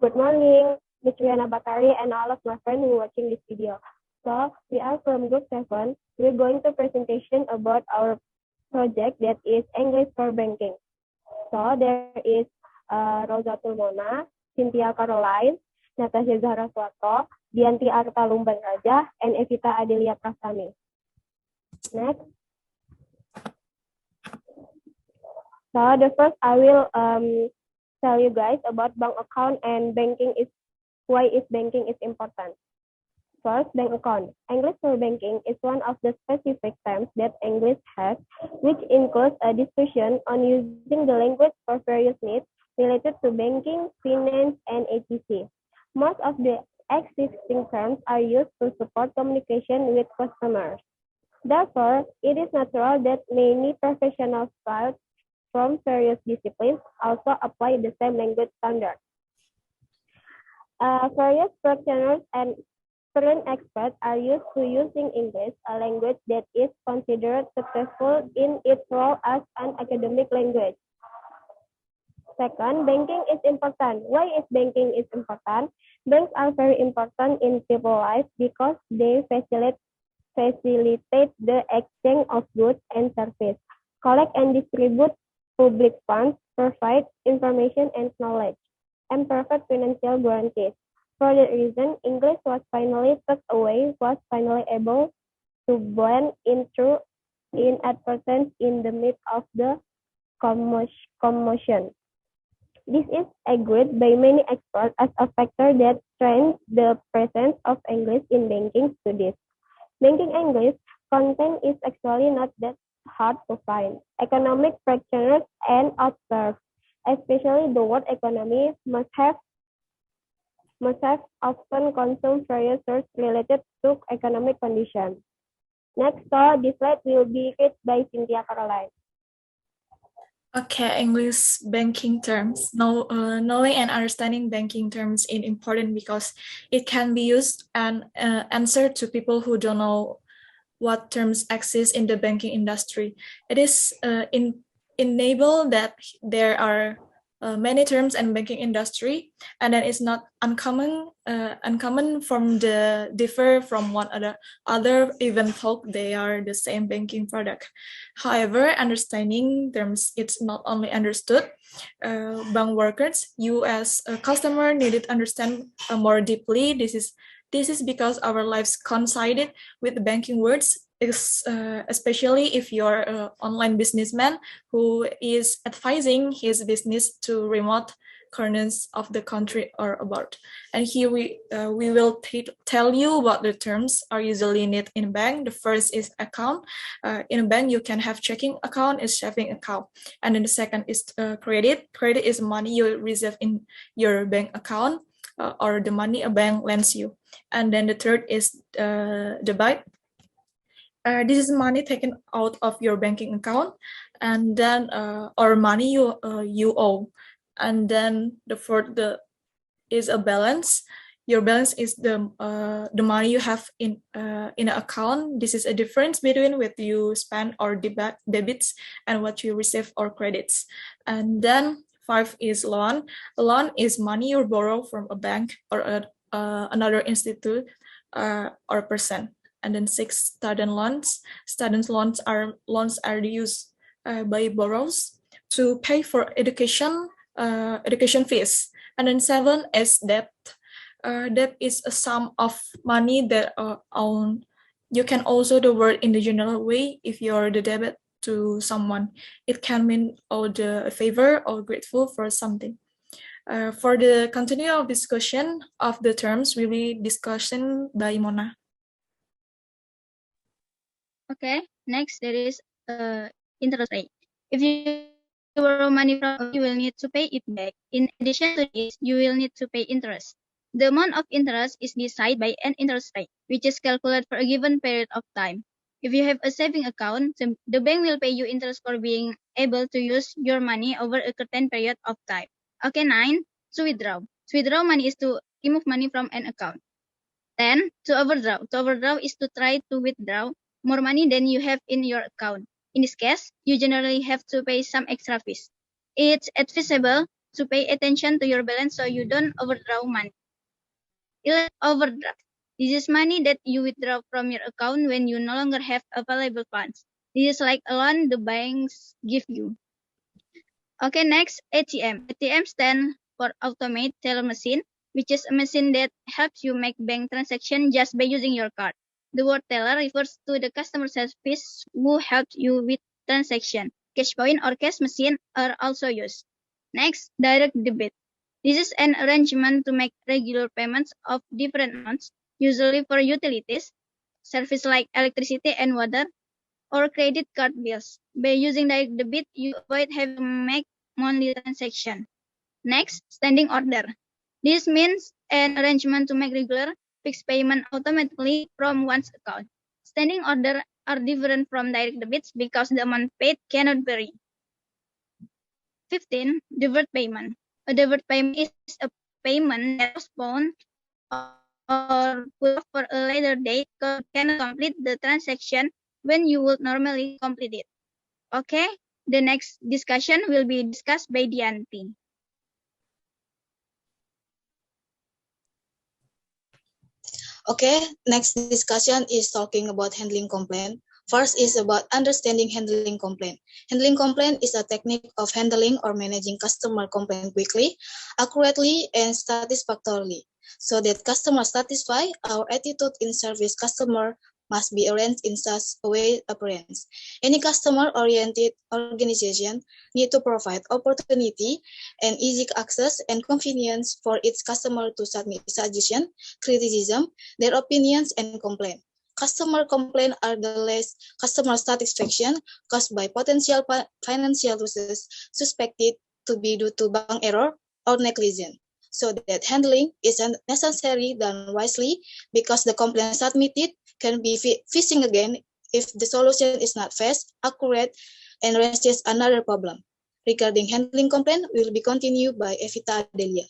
Good morning, Ms. Riana Bakari and all of my friends who are watching this video. So, we are from Group 7. We're going to presentation about our project that is English for Banking. So, there is Rosatul Mona, Cynthia Caroline, Natasha Zahra Swato, Dianti Arta Lumban Raja, and Evita Adelia Prasami. Next. So, the first I will tell you guys about bank account and why banking is important. First, bank account. English for banking is one of the specific terms that English has, which includes a discussion on using the language for various needs related to banking, finance, and etc. Most of the existing terms are used to support communication with customers. Therefore, it is natural that many professional styles from various disciplines also apply the same language standard. Various practitioners and current experts are used to using English, a language that is considered successful in its role as an academic language. Second, banking is important. Why is banking is important? Banks are very important in people's lives because they facilitate the exchange of goods and services, collect and distribute public funds, provide information and knowledge, and provide financial guarantees. For that reason, English was finally able to blend into inadvertence in the midst of the commotion. This is agreed by many experts as a factor that strengthens the presence of English in banking studies. Banking English content is actually not that hard to find. Economic practitioners and observers, especially the word economy, must have often consumed various sources related to economic conditions. Next, so this slide will be read by Cynthia Caroline. Okay, English banking terms. Knowing and understanding banking terms is important because it can be used and answer to people who don't know what terms exist in the banking industry. It is enable that there are many terms in banking industry, and then it's not uncommon from the differ from one other even though they are the same banking product. However, understanding terms it's not only understood. Bank workers, you as a customer needed to understand more deeply. This is because our lives coincided with the banking words, especially if you're an online businessman who is advising his business to remote corners of the country or abroad. And here we will tell you what the terms are usually needed in a bank. The first is account. In a bank, you can have checking account, is saving account. And then the second is credit. Credit is money you receive in your bank account or the money a bank lends you. And then the third is debit. This is money taken out of your banking account, and then or money you owe. And then the fourth is a balance. Your balance is the money you have in an account. This is a difference between what you spend or debits and what you receive or credits. And then 5 is loan. A loan is money you borrow from a bank or another institute or person. And then 6, student loans. Student loans are used by borrowers to pay for education fees. And then 7 is debt. Debt is a sum of money that own. You can also the word in the general way if you're the debit to someone. It can mean the favor or grateful for something. For the continual discussion of the terms will be discussion by Mona. Okay, next there is interest rate. If you borrow money from a bank, you will need to pay it back. In addition to this, you will need to pay interest. The amount of interest is decided by an interest rate, which is calculated for a given period of time. If you have a saving account, the bank will pay you interest for being able to use your money over a certain period of time. Okay, 9, to withdraw. To withdraw money is to remove money from an account. 10, to overdraw. To overdraw is to try to withdraw more money than you have in your account. In this case, you generally have to pay some extra fees. It's advisable to pay attention to your balance so you don't overdraw money. Overdraft. This is money that you withdraw from your account when you no longer have available funds. This is like a loan the banks give you. Okay, next, ATM. ATM stands for Automated Teller Machine, which is a machine that helps you make bank transaction just by using your card. The word teller refers to the customer service who helps you with transaction. Cash point or cash machine are also used. Next, direct debit. This is an arrangement to make regular payments of different amounts, usually for utilities, services like electricity and water, or credit card bills. By using direct debit, you avoid having to make monthly transaction. Next, standing order. This means an arrangement to make regular fixed payment automatically from one's account. Standing order are different from direct debits because the amount paid cannot vary. 15. Deferred payment. A deferred payment is a payment that is postponed or put off for a later date because you cannot complete the transaction when you would normally complete it. Okay, the next discussion will be discussed by Dianti. Okay, next discussion is talking about handling complaint. First is about understanding handling complaint. Handling complaint is a technique of handling or managing customer complaint quickly, accurately, and satisfactorily. So that customer satisfied, our attitude in service customer must be arranged in such a way appearance. Any customer-oriented organization need to provide opportunity and easy access and convenience for its customer to submit suggestion, criticism, their opinions, and complaint. Customer complaints are the less customer satisfaction caused by potential financial losses suspected to be due to bank error or negligence. So that handling is necessary done wisely because the complaint submitted can be fixing again if the solution is not fast, accurate, and raises another problem. Regarding handling complaint will be continued by Evita Delia.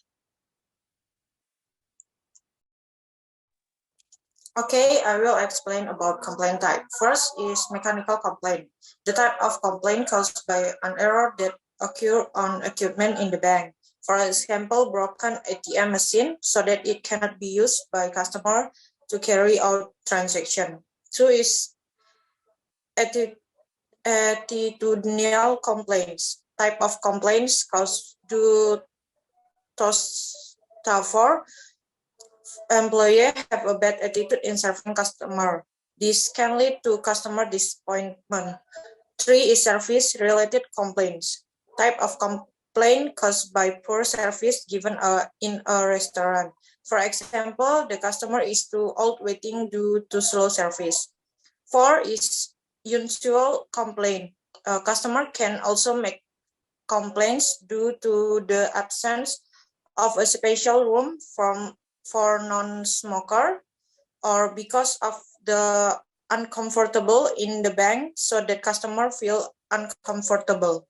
Okay, I will explain about complaint type. First is mechanical complaint. The type of complaint caused by an error that occur on equipment in the bank. For example, broken ATM machine so that it cannot be used by customer to carry out transaction. 2 is attitudinal complaints. Type of complaints caused due to for employee have a bad attitude in serving customer. This can lead to customer disappointment. 3 is service-related complaints. Type of complaint caused by poor service given in a restaurant. For example, the customer is too old waiting due to slow service. 4 is unusual complaint. A customer can also make complaints due to the absence of a special room for non-smoker, or because of the uncomfortable in the bank so that customer feel uncomfortable.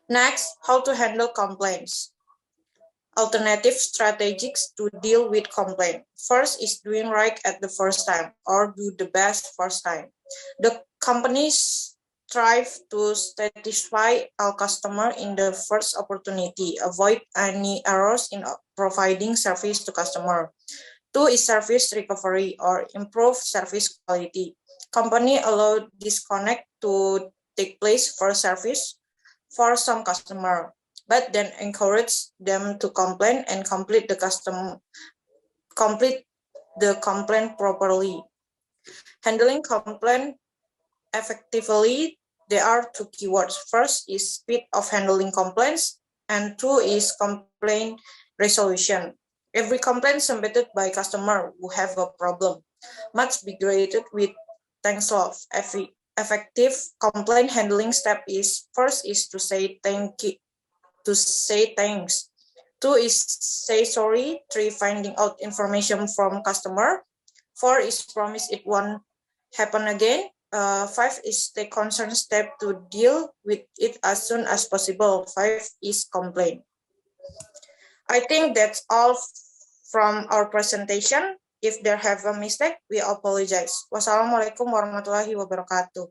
Next, how to handle complaints. Alternative strategies to deal with complaint. First is doing right at the first time or do the best first time. The companies strive to satisfy our customer in the first opportunity, avoid any errors in providing service to customer. 2 is service recovery or improve service quality. Company allow disconnect to take place for service for some customer, but then encourage them to complain and complete the complaint properly. Handling complaint effectively, there are 2 keywords. First is speed of handling complaints, and 2 is complaint resolution. Every complaint submitted by customer who have a problem must be graded with thanks love. Effective complaint handling step is first is to say thanks. 2 is say sorry. 3 finding out information from customer. 4 is promise it won't happen again. 5 is take concern step to deal with it as soon as possible. 5 is complaint. I think that's all from our presentation. If there have a mistake, we apologize. Wassalamualaikum warahmatullahi wabarakatuh.